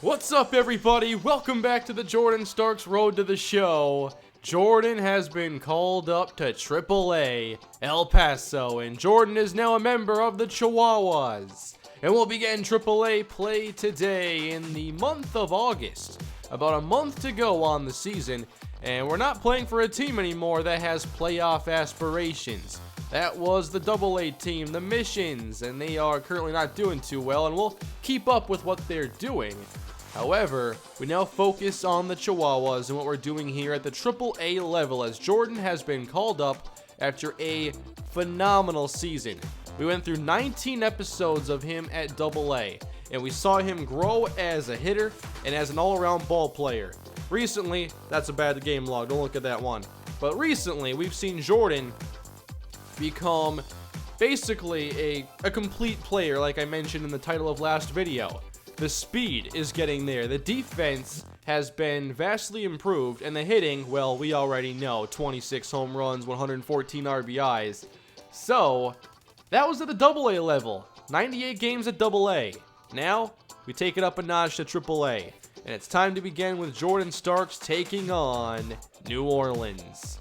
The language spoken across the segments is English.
What's up, everybody? Welcome back to the Jordan Starks Road to the Show. Jordan has been called up to AAA El Paso, and Jordan is now a member of the Chihuahuas. And we'll begin AAA play today in the month of August. About a month to go on the season, and we're not playing for a team anymore that has playoff aspirations. That was the AA team, the Missions, and they are currently not doing too well, and we'll keep up with what they're doing. However, we now focus on the Chihuahuas and what we're doing here at the AAA level, as Jordan has been called up after a phenomenal season. We went through 19 episodes of him at AA, and we saw him grow as a hitter and as an all-around ball player. Recently, that's a bad game log, don't look at that one. But recently, we've seen Jordan become basically a complete player, like I mentioned in the title of last video. The speed is getting there, the defense has been vastly improved, and the hitting, well, we already know, 26 home runs, 114 RBIs. So, that was at the AA level, 98 games at AA. Now, we take it up a notch to AAA, and it's time to begin with Jordan Starks taking on New Orleans.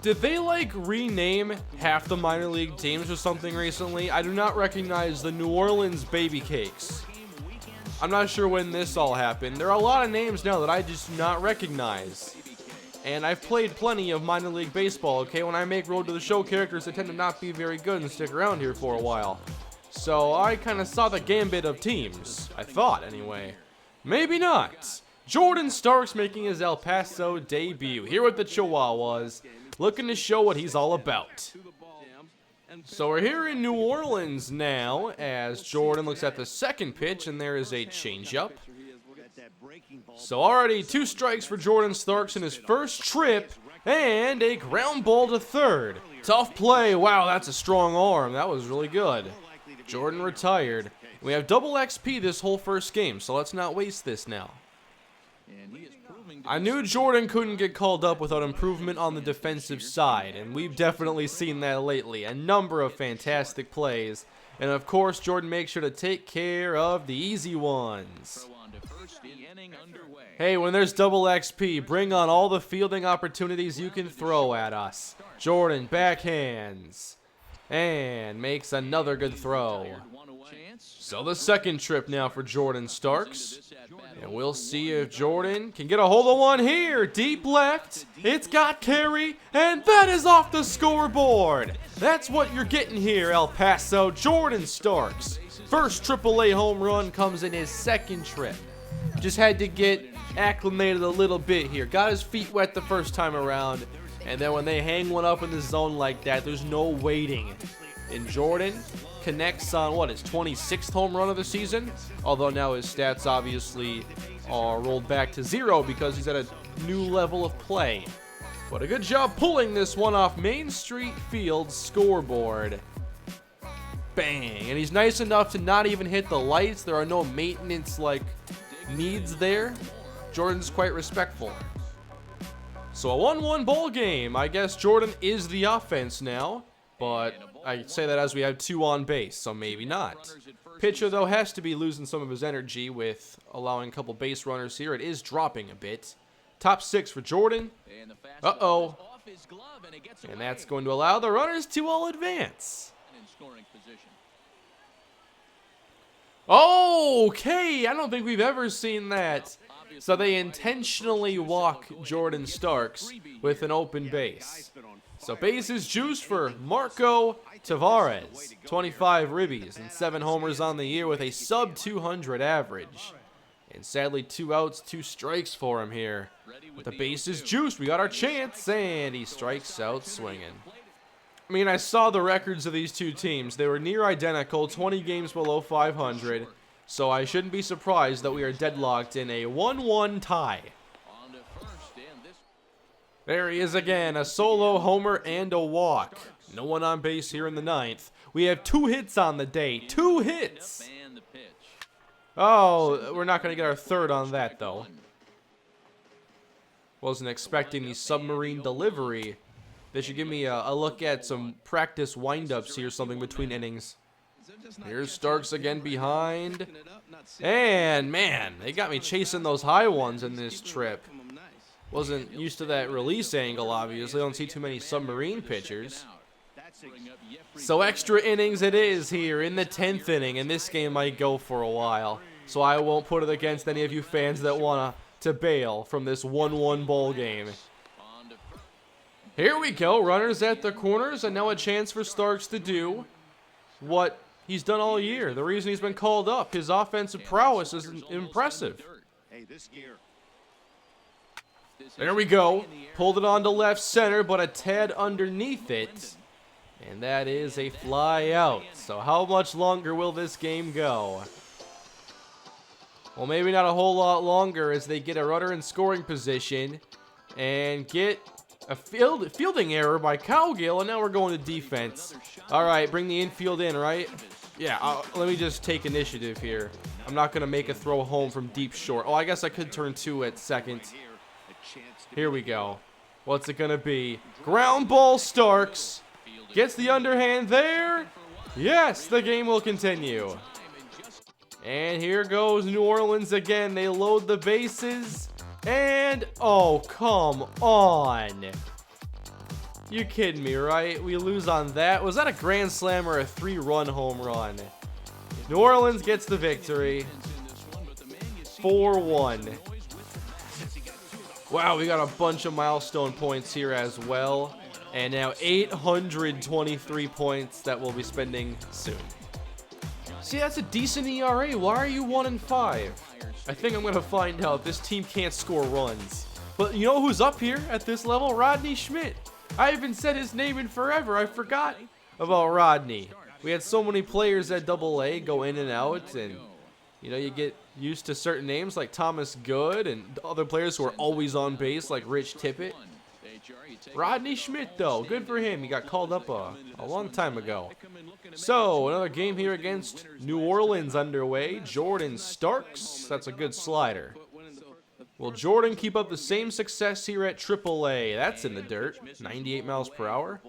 Did they rename half the minor league teams or something recently? I do not recognize the New Orleans Baby Cakes. I'm not sure when this all happened. There are a lot of names now that I just do not recognize. And I've played plenty of minor league baseball, okay? When I make Road to the Show characters, they tend to not be very good and stick around here for a while. So I kind of saw the gambit of teams. I thought, anyway. Maybe not. Jordan Starks making his El Paso debut here with the Chihuahuas, looking to show what he's all about. So we're here in New Orleans now, as Jordan looks at the second pitch, and there is a changeup. So already 2 strikes for Jordan Starks in his first trip, and a ground ball to third. Tough play. Wow, that's a strong arm. That was really good. Jordan retired. We have double XP this whole first game, so let's not waste this now. I knew Jordan couldn't get called up without improvement on the defensive side, and we've definitely seen that lately. A number of fantastic plays, and of course Jordan makes sure to take care of the easy ones. Hey, when there's double XP, bring on all the fielding opportunities you can throw at us. Jordan backhands and makes another good throw. So the second trip now for Jordan Starks. And we'll see if Jordan can get a hold of one here. Deep left. It's got carry. And that is off the scoreboard. That's what you're getting here, El Paso. Jordan Starks. First AAA home run comes in his second trip. Just had to get acclimated a little bit here. Got his feet wet the first time around. And then when they hang one up in the zone like that, there's no waiting. And Jordan connects on, his 26th home run of the season? Although now his stats obviously are rolled back to 0 because he's at a new level of play. But a good job pulling this one off Main Street Field's scoreboard. Bang! And he's nice enough to not even hit the lights. There are no maintenance, needs there. Jordan's quite respectful. So a 1-1 ball game. I guess Jordan is the offense now. But I say that as we have 2 on base, so maybe not. Pitcher, though, has to be losing some of his energy with allowing a couple base runners here. It is dropping a bit. Top 6 for Jordan. Uh-oh. And that's going to allow the runners to all advance. Okay, I don't think we've ever seen that. So they intentionally walk Jordan Starks with an open base. So bases juiced for Marco Tavares, 25 ribbies and 7 homers on the year with a sub-200 average. And sadly, 2 outs, 2 strikes for him here. With the bases juiced, we got our chance, and he strikes out swinging. I mean, I saw the records of these 2 teams. They were near identical, 20 games below 500. So I shouldn't be surprised that we are deadlocked in a 1-1 tie. There he is again, a solo homer and a walk. No one on base here in the 9th. We have 2 hits on the day. 2 hits! Oh, we're not going to get our 3rd on that, though. Wasn't expecting the submarine delivery. They should give me a look at some practice windups here, something between innings. Here's Starks again behind. And, man, they got me chasing those high ones in this trip. Wasn't used to that release angle, obviously. Don't see too many submarine pitchers. So extra innings it is here in the 10th inning, and this game might go for a while. So I won't put it against any of you fans that want to bail from this 1-1 ball game. Here we go, runners at the corners, and now a chance for Starks to do what he's done all year. The reason he's been called up, his offensive prowess is impressive. There we go. Pulled it on to left center, but a tad underneath it. And that is a fly out. So how much longer will this game go? Well, maybe not a whole lot longer as they get a runner in scoring position and get a fielding error by Cowgill, and now we're going to defense. All right, bring the infield in, right? Yeah, let me just take initiative here. I'm not going to make a throw home from deep short. Oh, I guess I could turn 2 at second. Here we go. What's it going to be? Ground ball, Starks. Gets the underhand there. Yes, the game will continue. And here goes New Orleans again. They load the bases. And, oh, come on. You kidding me, right? We lose on that. Was that a grand slam or a 3-run home run? New Orleans gets the victory. 4-1. Wow, we got a bunch of milestone points here as well. And now 823 points that we'll be spending soon. See, that's a decent ERA. Why are you 1-5? I think I'm going to find out. This team can't score runs. But you know who's up here at this level? Rodney Schmidt. I haven't said his name in forever. I forgot about Rodney. We had so many players at AA go in and out, and you know, you get used to certain names like Thomas Good and other players who are always on base like Rich Tippett. Rodney Schmidt, though, good for him. He got called up a long time ago. So, another game here against New Orleans underway. Jordan Starks. That's a good slider. Will Jordan keep up the same success here at AAA? That's in the dirt. 98 miles per hour.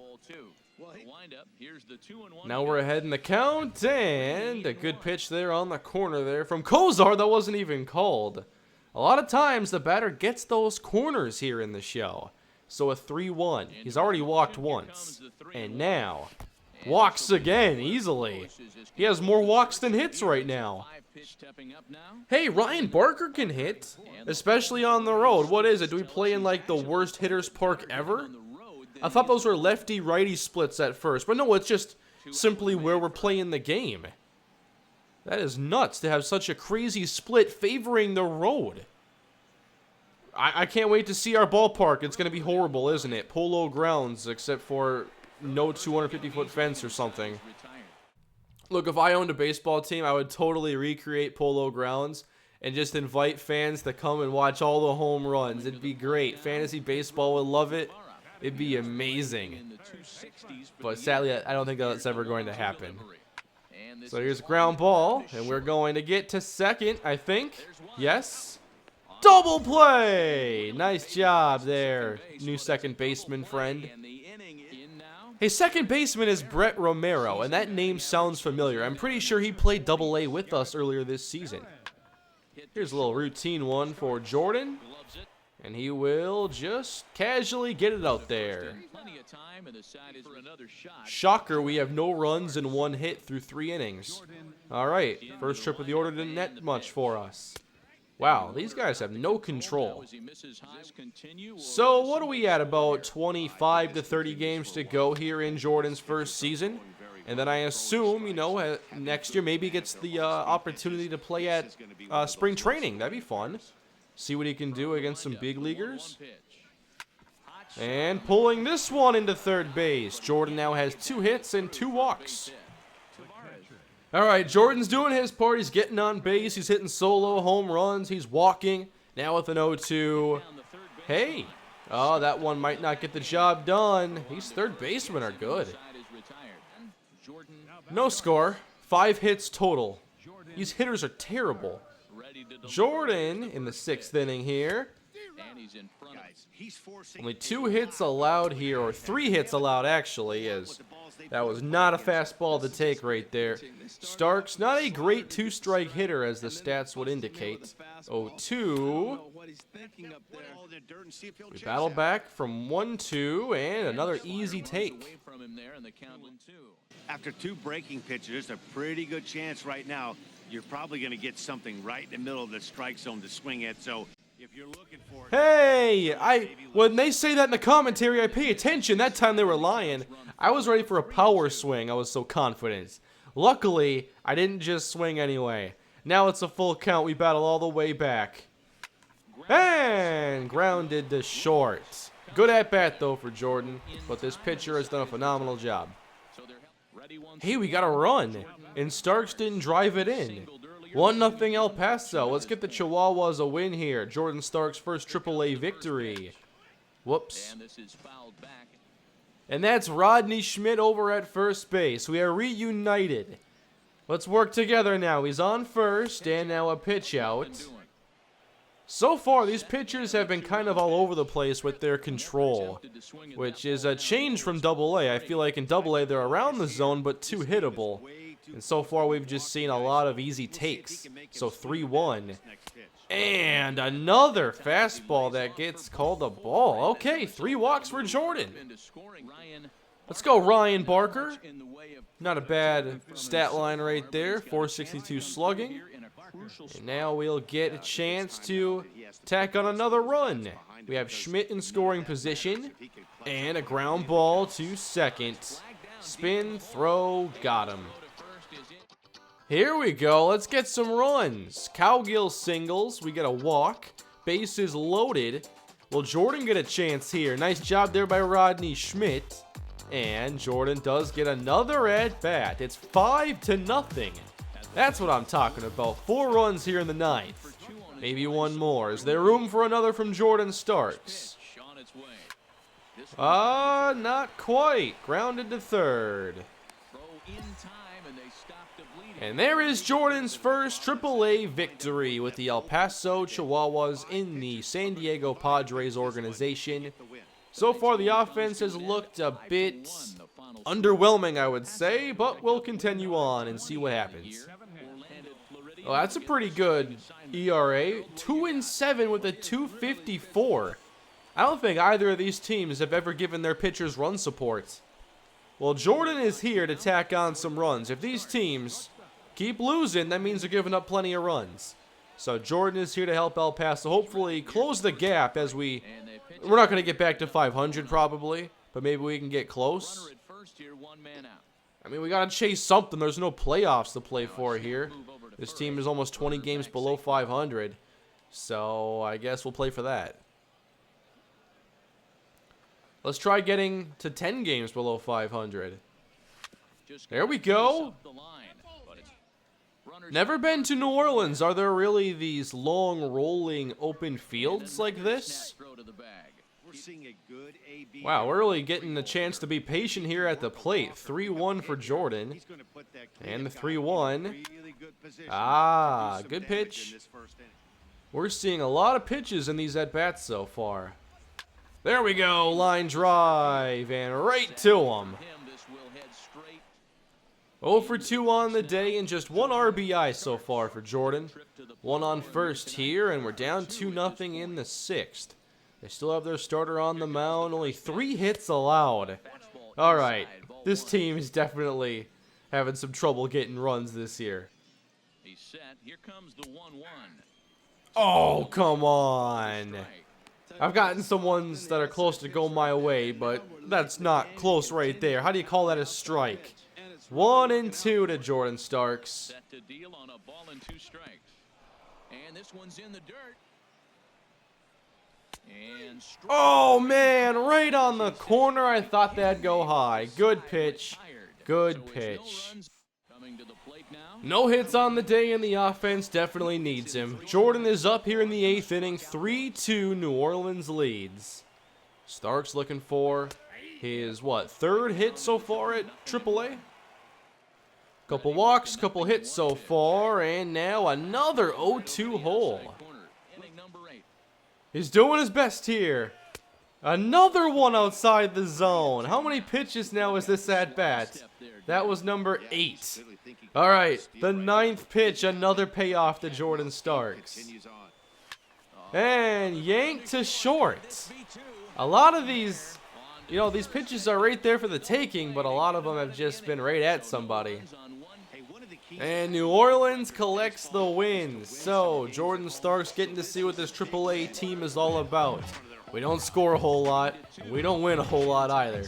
Now we're ahead in the count, and a good pitch there on the corner there from Kozar that wasn't even called. A lot of times the batter gets those corners here in the show. So a 3-1. He's already walked once. And now, walks again easily. He has more walks than hits right now. Hey, Ryan Barker can hit, especially on the road. What is it? Do we play in like the worst hitters park ever? I thought those were lefty-righty splits at first, but no, it's just simply where we're playing the game. That is nuts to have such a crazy split favoring the road. I can't wait to see our ballpark. It's going to be horrible, isn't it? Polo grounds, except for no 250-foot fence or something. Look, if I owned a baseball team, I would totally recreate Polo grounds and just invite fans to come and watch all the home runs. It'd be great. Fantasy baseball would love it. It'd be amazing. But sadly, I don't think that's ever going to happen. So here's a ground ball, and we're going to get to second, I think. Yes. Double play! Nice job there, new second baseman friend. Hey, second baseman is Brett Romero, and that name sounds familiar. I'm pretty sure he played AA with us earlier this season. Here's a little routine one for Jordan, and he will just casually get it out there. Shocker, we have no runs and 1 hit through 3 innings. All right, first trip of the order didn't net much for us. Wow, these guys have no control. So what are we at? About 25 to 30 games to go here in Jordan's first season. And then I assume, you know, next year maybe gets the opportunity to play at spring training. That'd be fun. See what he can do against some big leaguers. And pulling this one into third base. Jordan now has 2 hits and 2 walks. All right, Jordan's doing his part. He's getting on base. He's hitting solo home runs. He's walking. Now with an 0-2. Hey. Oh, that one might not get the job done. These third basemen are good. No score. 5 hits total. These hitters are terrible. Jordan in the 6th inning here. Only 2 hits allowed here, or 3 hits allowed actually, as that was not a fastball to take right there. Starks, not a great 2-strike hitter as the stats would indicate. 0-2. We battle back from 1-2, and another easy take. After 2 breaking pitches, there's a pretty good chance right now you're probably going to get something right in the middle of the strike zone to swing at. So if you're looking for when they say that in the commentary, I pay attention. That time they were lying. I was ready for a power swing. I was so confident. Luckily, I didn't just swing anyway. Now it's a full count. We battle all the way back. And grounded to short. Good at bat though for Jordan, but this pitcher has done a phenomenal job. Hey, we got a run, and Starks didn't drive it in. 1-0 El Paso. Let's get the Chihuahuas a win here. Jordan Starks' first AAA victory. Whoops. And that's Rodney Schmidt over at first base. We are reunited. Let's work together now. He's on first, and now a pitch out. So far, these pitchers have been kind of all over the place with their control, which is a change from AA. I feel like in AA, they're around the zone, but too hittable. And so far, we've just seen a lot of easy takes. So 3-1. And another fastball that gets called a ball. Okay, 3 walks for Jordan. Let's go, Ryan Barker. Not a bad stat line right there. 462 slugging. And now we'll get a chance to tack on another run. We have Schmidt in scoring position. And a ground ball to second. Spin, throw, got him. Here we go. Let's get some runs. Cowgill singles. We get a walk. Bases loaded. Will Jordan get a chance here? Nice job there by Rodney Schmidt. And Jordan does get another at bat. It's 5-0. That's what I'm talking about. 4 runs here in the 9th. Maybe one more. Is there room for another from Jordan Starks? Not quite. Grounded to third. And there is Jordan's first AAA victory with the El Paso Chihuahuas in the San Diego Padres organization. So far, the offense has looked a bit underwhelming, I would say, but we'll continue on and see what happens. Oh, that's a pretty good ERA. 2-7 with a 2.54. I don't think either of these teams have ever given their pitchers run support. Well, Jordan is here to tack on some runs. If these teams keep losing, that means they're giving up plenty of runs. So Jordan is here to help El Paso hopefully close the gap as we're not going to get back to 500 probably, but maybe we can get close. I mean, we got to chase something. There's no playoffs to play for here. This team is almost 20 games below 500, so I guess we'll play for that. Let's try getting to 10 games below 500. There we go. Never been to New Orleans. Are there really these long, rolling, open fields like this? Wow, we're really getting a chance to be patient here at the plate. 3-1 for Jordan. And the 3-1. Ah, good pitch. We're seeing a lot of pitches in these at-bats so far. There we go, line drive, and right to him. 0 for 2 on the day, and just 1 RBI so far for Jordan. 1 on first here, and we're down 2-0 in the 6th. They still have their starter on the mound, only 3 hits allowed. Alright, this team is definitely having some trouble getting runs this year. Oh, come on. I've gotten some ones that are close to go my way, but that's not close right there. How do you call that a strike? 1-2 to Jordan Starks. Oh, man, right on the corner. I thought that'd go high. Good pitch. Good pitch. No hits on the day, and the offense definitely needs him. Jordan is up here in the 8th inning. 3-2 New Orleans leads. Starks looking for his, what, 3rd hit so far at AAA? Couple walks, couple hits so far, and now another 0-2 hole. He's doing his best here. Another one outside the zone. How many pitches now is this at bat? That was number 8. All right, the 9th pitch, another payoff to Jordan Starks. And yanked to short. A lot of these, you know, these pitches are right there for the taking, but a lot of them have just been right at somebody. And New Orleans collects the win. So, Jordan Starks getting to see what this AAA team is all about. We don't score a whole lot, and we don't win a whole lot either.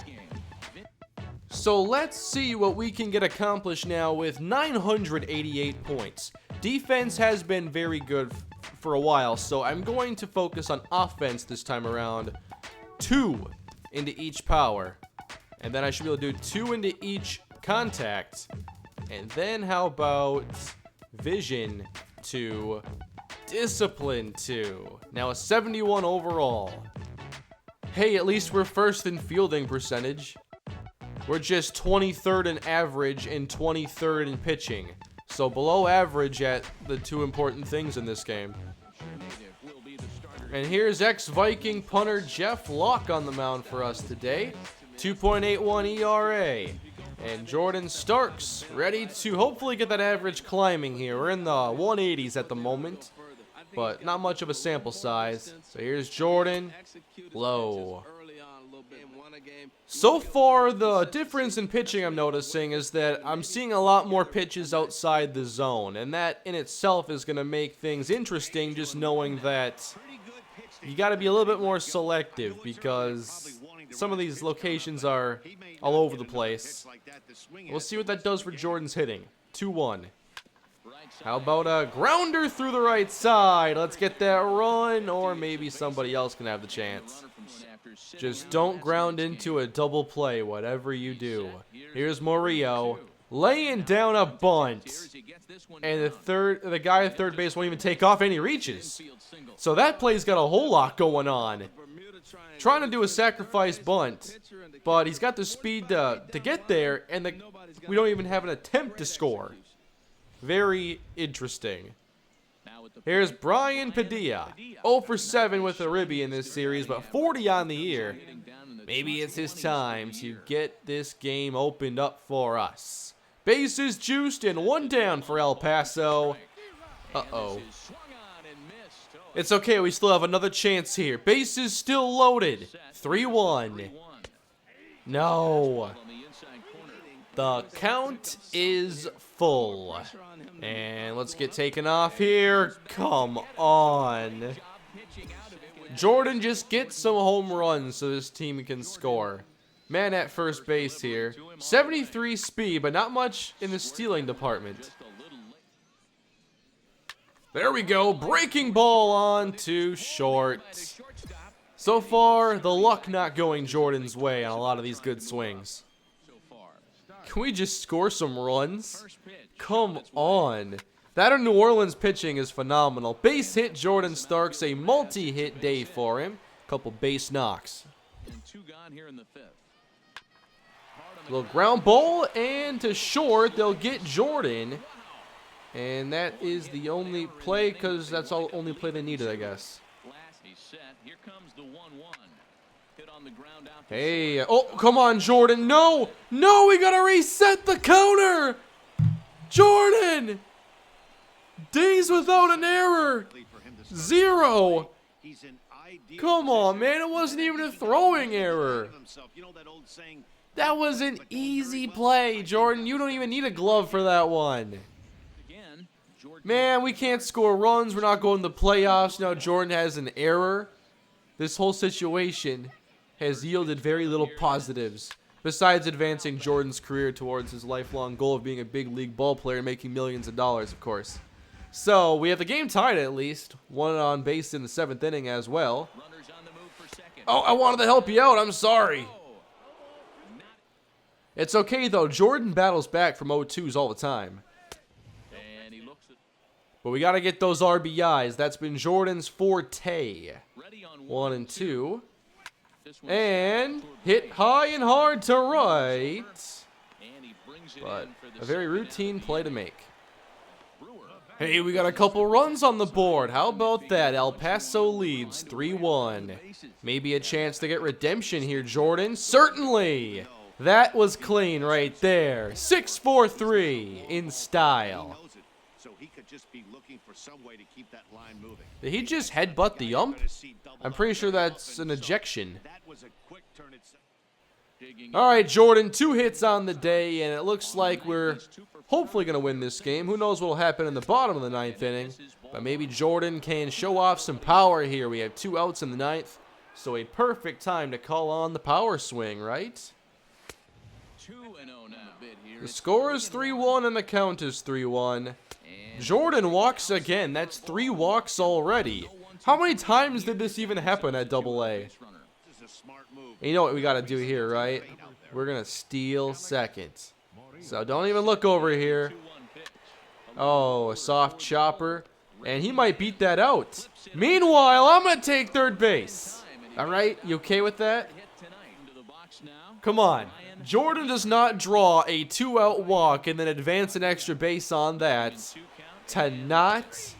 So let's see what we can get accomplished now with 988 points. Defense has been very good for a while, so I'm going to focus on offense this time around. 2 into each power. And then I should be able to do 2 into each contact. And then how about vision 2, discipline 2. Now a 71 overall. Hey, at least we're first in fielding percentage. We're just 23rd in average and 23rd in pitching. So below average at the 2 important things in this game. And here's ex-Viking punter Jeff Locke on the mound for us today. 2.81 ERA. And Jordan Starks ready to hopefully get that average climbing here. We're in the 180s at the moment, but not much of a sample size. So here's Jordan. Low. So far, the difference in pitching I'm noticing is that I'm seeing a lot more pitches outside the zone, and that in itself is going to make things interesting, just knowing that you got to be a little bit more selective because some of these locations are all over the place. We'll see what that does for Jordan's hitting. 2-1. How about a grounder through the right side? Let's get that run, or maybe somebody else can have the chance. Just don't ground into a double play, whatever you do. Here's Murillo laying down a bunt. And the guy at third base won't even take off, and he reaches. So that play's got a whole lot going on. Trying to do a sacrifice bunt, but he's got the speed to get there, and we don't even have an attempt to score. Very interesting. Here's Brian Padilla. 0 for 7 with a ribby in this series, but 40 on the year. Maybe it's his time to get this game opened up for us. Bases juiced and 1 down for El Paso. Uh-oh. It's okay, we still have another chance here. Bases still loaded. 3-1. No. The count is full. And let's get taken off here. Come on. Jordan just gets some home runs so this team can score. Man at first base here. 73 speed, but not much in the stealing department. There we go. Breaking ball on to short. So far, the luck not going Jordan's way on a lot of these good swings. Can we just score some runs? Come on. That or New Orleans pitching is phenomenal. Base hit Jordan Starks, a multi-hit day for him. Couple base knocks. Little ground ball, and to short, they'll get Jordan. And that is the only play, because that's the only play they needed, I guess. Hey, oh, come on, Jordan. No, no, we got to reset the counter. Jordan. Days without an error. 0. Come on, man. It wasn't even a throwing error. That was an easy play, Jordan. You don't even need a glove for that one. Man, we can't score runs. We're not going to the playoffs. Now Jordan has an error. This whole situation has yielded very little positives, besides advancing Jordan's career towards his lifelong goal of being a big league ball player and making millions of dollars, of course. So, we have the game tied at least. 1 on base in the 7th inning as well. Oh, I wanted to help you out. I'm sorry. It's okay, though. Jordan battles back from 0-2s all the time. But we got to get those RBIs. That's been Jordan's forte. 1 and 2. And hit high and hard to right. But a very routine play to make. Hey, we got a couple runs on the board. How about that? El Paso leads 3-1. Maybe a chance to get redemption here, Jordan. Certainly. That was clean right there. 6-4-3 in style. So he could just be looking for some way to keep that line moving. Did he just headbutt the ump? I'm pretty sure that's an ejection. That was a quick turn at All right, Jordan, 2 hits on the day, and it looks like we're hopefully going to win this game. Who knows what will happen in the bottom of the 9th inning, but maybe Jordan can show off some power here. We have 2 outs in the 9th, so a perfect time to call on the power swing, right? The score is 3-1 and the count is 3-1. Jordan walks again. That's 3 walks already. How many times did this even happen at AA? You know what we got to do here, right? We're going to steal second. So don't even look over here. Oh, a soft chopper. And he might beat that out. Meanwhile, I'm going to take third base. All right, you okay with that? Come on. Jordan does not draw a 2-out walk and then advance an extra base on that. To not.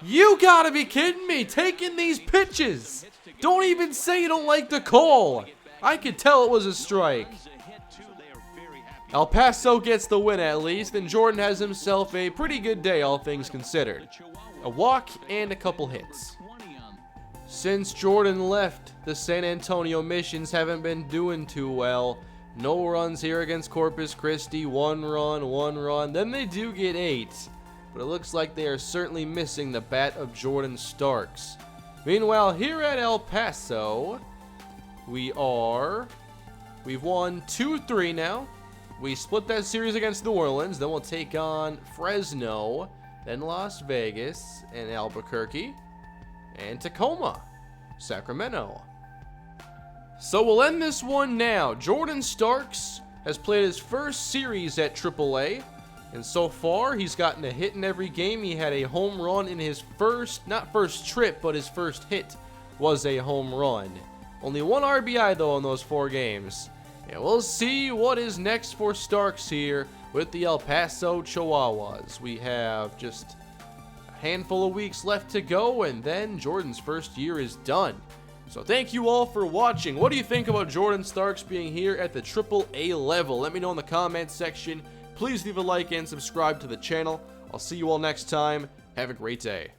You got to be kidding me. Taking these pitches. Don't even say you don't like the call. I could tell it was a strike. El Paso gets the win at least, and Jordan has himself a pretty good day, all things considered. A walk and a couple hits. Since Jordan left, the San Antonio Missions haven't been doing too well. No runs here against Corpus Christi. 1 run. Then they do get 8. But it looks like they are certainly missing the bat of Jordan Starks. Meanwhile, here at El Paso, we've won 2-3 now. We split that series against New Orleans. Then we'll take on Fresno, then Las Vegas, and Albuquerque, and Tacoma, Sacramento. So we'll end this one now. Jordan Starks has played his first series at AAA. And so far, he's gotten a hit in every game. He had a home run in his not first trip, but his first hit was a home run. Only 1 RBI, though, in those 4 games. And we'll see what is next for Starks here with the El Paso Chihuahuas. We have just a handful of weeks left to go, and then Jordan's first year is done. So thank you all for watching. What do you think about Jordan Starks being here at the AAA level? Let me know in the comments section. Please leave a like and subscribe to the channel. I'll see you all next time. Have a great day.